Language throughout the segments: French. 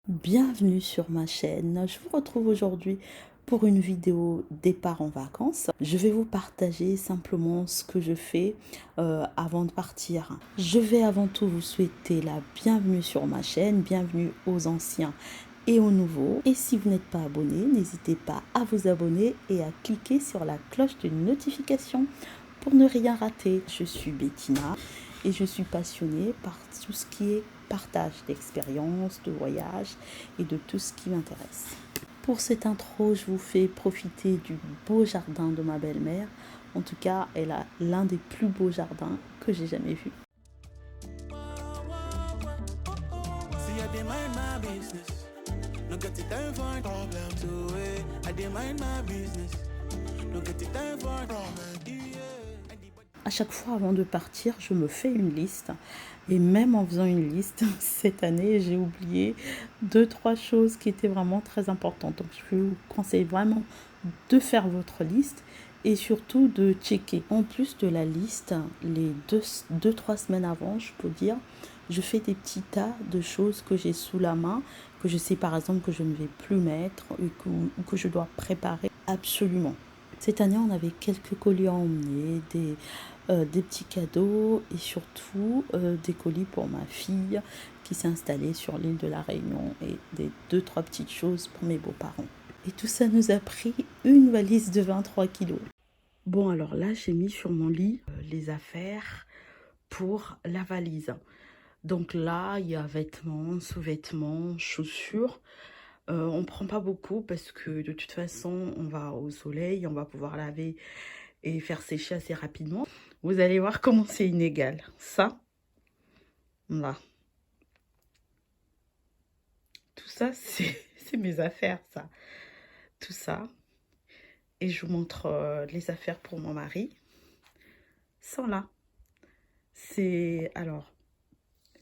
Bienvenue sur ma chaîne. Je vous retrouve aujourd'hui pour une vidéo départ en vacances. Je vais vous partager simplement ce que je fais avant de partir. Je vais avant tout vous souhaiter la bienvenue sur ma chaîne, bienvenue aux anciens et aux nouveaux. Et si vous n'êtes pas abonné, n'hésitez pas à vous abonner et à cliquer sur la cloche de notification pour ne rien rater. Je suis Bettina et je suis passionnée par tout ce qui est partage d'expériences, de voyages et de tout ce qui m'intéresse. Pour cette intro, je vous fais profiter du beau jardin de ma belle-mère. En tout cas, elle a l'un des plus beaux jardins que j'ai jamais vus. À chaque fois avant de partir, je me fais une liste. Et même en faisant une liste, cette année, j'ai oublié 2-3 choses qui étaient vraiment très importantes. Donc, je vous conseille vraiment de faire votre liste et surtout de checker. En plus de la liste, les 2-3 semaines avant, je peux dire, je fais des petits tas de choses que j'ai sous la main, que je sais par exemple que je ne vais plus mettre ou que je dois préparer absolument. Cette année, on avait quelques colis à emmener, des petits cadeaux et surtout des colis pour ma fille qui s'est installée sur l'île de la Réunion et des 2-3 petites choses pour mes beaux-parents. Et tout ça nous a pris une valise de 23 kilos. Bon, alors là, j'ai mis sur mon lit les affaires pour la valise. Donc là, il y a vêtements, sous-vêtements, chaussures. On ne prend pas beaucoup parce que de toute façon, on va au soleil, on va pouvoir laver et faire sécher assez rapidement. Vous allez voir comment c'est inégal. Ça, là. Tout ça, c'est mes affaires, ça. Tout ça. Et je vous montre les affaires pour mon mari. Sans là. Alors,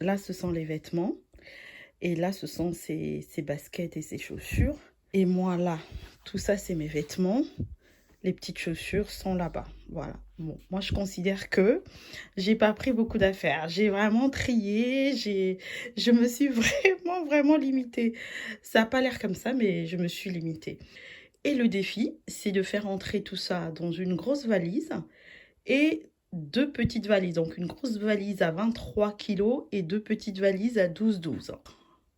là, ce sont les vêtements. Et là, ce sont ses baskets et ses chaussures. Et moi, là, tout ça, c'est mes vêtements. Les petites chaussures sont là-bas. Voilà. Bon, moi, je considère que j'ai pas pris beaucoup d'affaires. J'ai vraiment trié. Je me suis vraiment limitée. Ça n'a pas l'air comme ça, mais je me suis limitée. Et le défi, c'est de faire entrer tout ça dans une grosse valise et 2 petites valises. Donc, une grosse valise à 23 kilos et 2 petites valises à 12.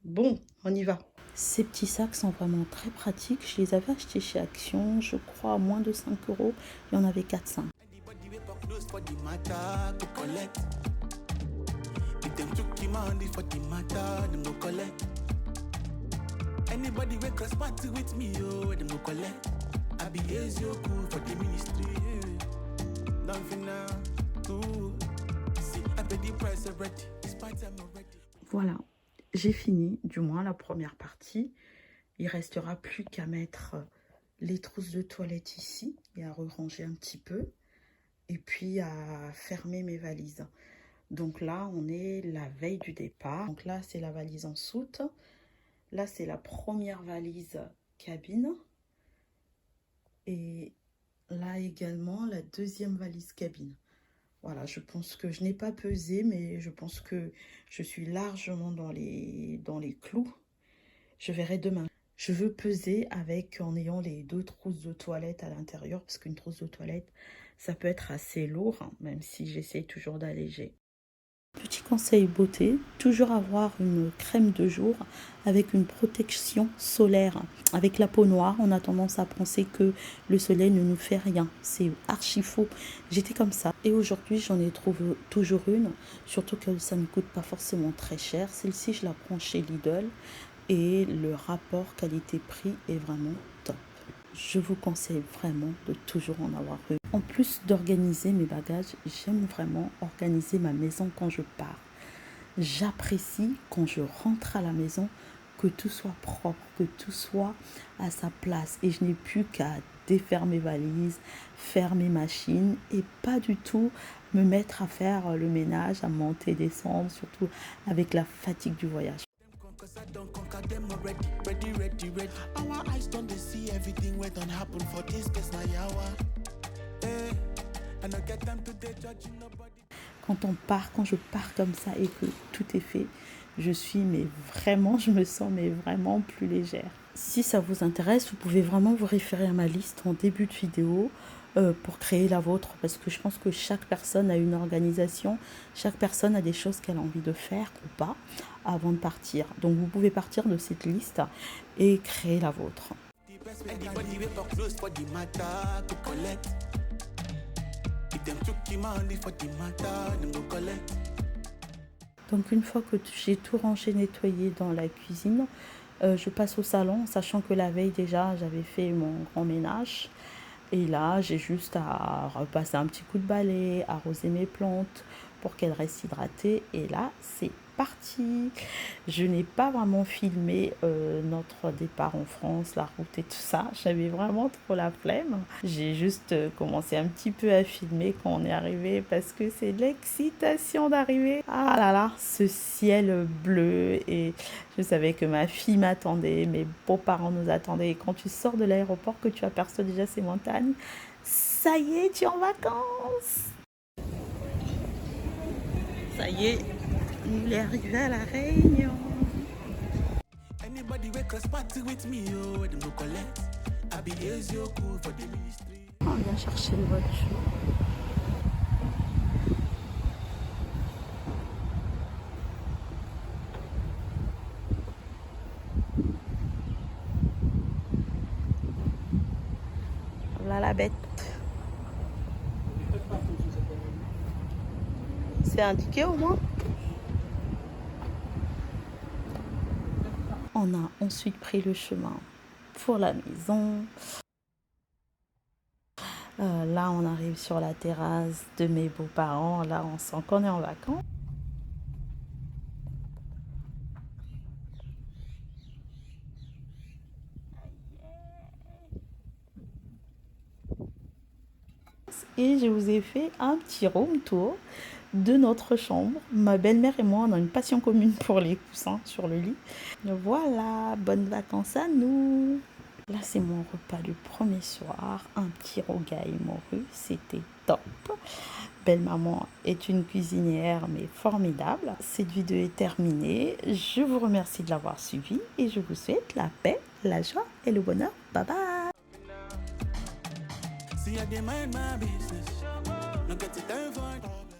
Bon, on y va. Ces petits sacs sont vraiment très pratiques. Je les avais achetés chez Action, je crois, à moins de 5 euros. Il y en avait 4-5. Voilà, j'ai fini, du moins la première partie. Il restera plus qu'à mettre les trousses de toilette ici et à ranger un petit peu. Et puis à fermer mes valises. Donc là, on est la veille du départ. Donc là, c'est la valise en soute. Là, c'est la première valise cabine. Et là également, la deuxième valise cabine. Voilà, je pense que je n'ai pas pesé, mais je pense que je suis largement dans les clous. Je verrai demain. Je veux peser en ayant les 2 trousses de toilette à l'intérieur, parce qu'une trousse de toilette, ça peut être assez lourd, hein, même si j'essaye toujours d'alléger. Petit conseil beauté, toujours avoir une crème de jour avec une protection solaire. Avec la peau noire, on a tendance à penser que le soleil ne nous fait rien. C'est archi faux. J'étais comme ça. Et aujourd'hui, j'en ai trouvé toujours une. Surtout que ça ne coûte pas forcément très cher. Celle-ci, je la prends chez Lidl. Et le rapport qualité-prix est vraiment top. Je vous conseille vraiment de toujours en avoir une. En plus d'organiser mes bagages, j'aime vraiment organiser ma maison quand je pars. J'apprécie quand je rentre à la maison que tout soit propre, que tout soit à sa place. Et je n'ai plus qu'à défaire mes valises, faire mes machines et pas du tout me mettre à faire le ménage, à monter, descendre, surtout avec la fatigue du voyage. Quand je pars comme ça et que tout est fait, mais vraiment, je me sens mais vraiment plus légère. Si ça vous intéresse, vous pouvez vraiment vous référer à ma liste en début de vidéo pour créer la vôtre, parce que je pense que chaque personne a une organisation, chaque personne a des choses qu'elle a envie de faire ou pas avant de partir. Donc vous pouvez partir de cette liste et créer la vôtre. Donc une fois que j'ai tout rangé, nettoyé dans la cuisine, je passe au salon, sachant que la veille déjà j'avais fait mon grand ménage. Et là, j'ai juste à repasser un petit coup de balai, arroser mes plantes pour qu'elles restent hydratées. Et là, c'est parti. Je n'ai pas vraiment filmé notre départ en France, la route et tout ça. J'avais vraiment trop la flemme. J'ai juste commencé un petit peu à filmer quand on est arrivé parce que c'est l'excitation d'arriver. Ah là là, ce ciel bleu, et je savais que ma fille m'attendait, mes beaux-parents nous attendaient. Et quand tu sors de l'aéroport, que tu aperçois déjà ces montagnes, ça y est, tu es en vacances. Ça y est, il est arrivé à La Réunion. On vient chercher le voiture. Voilà la bête. C'est indiqué au moins. On a ensuite pris le chemin pour la maison. Là, on arrive sur la terrasse de mes beaux-parents. Là, on sent qu'on est en vacances. Et je vous ai fait un petit room tour de notre chambre. Ma belle-mère et moi, on a une passion commune pour les coussins sur le lit. Voilà, bonnes vacances à nous. Là, c'est mon repas du premier soir. Un petit rogaille morue, c'était top. Belle-maman est une cuisinière, mais formidable. Cette vidéo est terminée. Je vous remercie de l'avoir suivi et je vous souhaite la paix, la joie et le bonheur. Bye bye. See, I did mind my business. Don't get it down for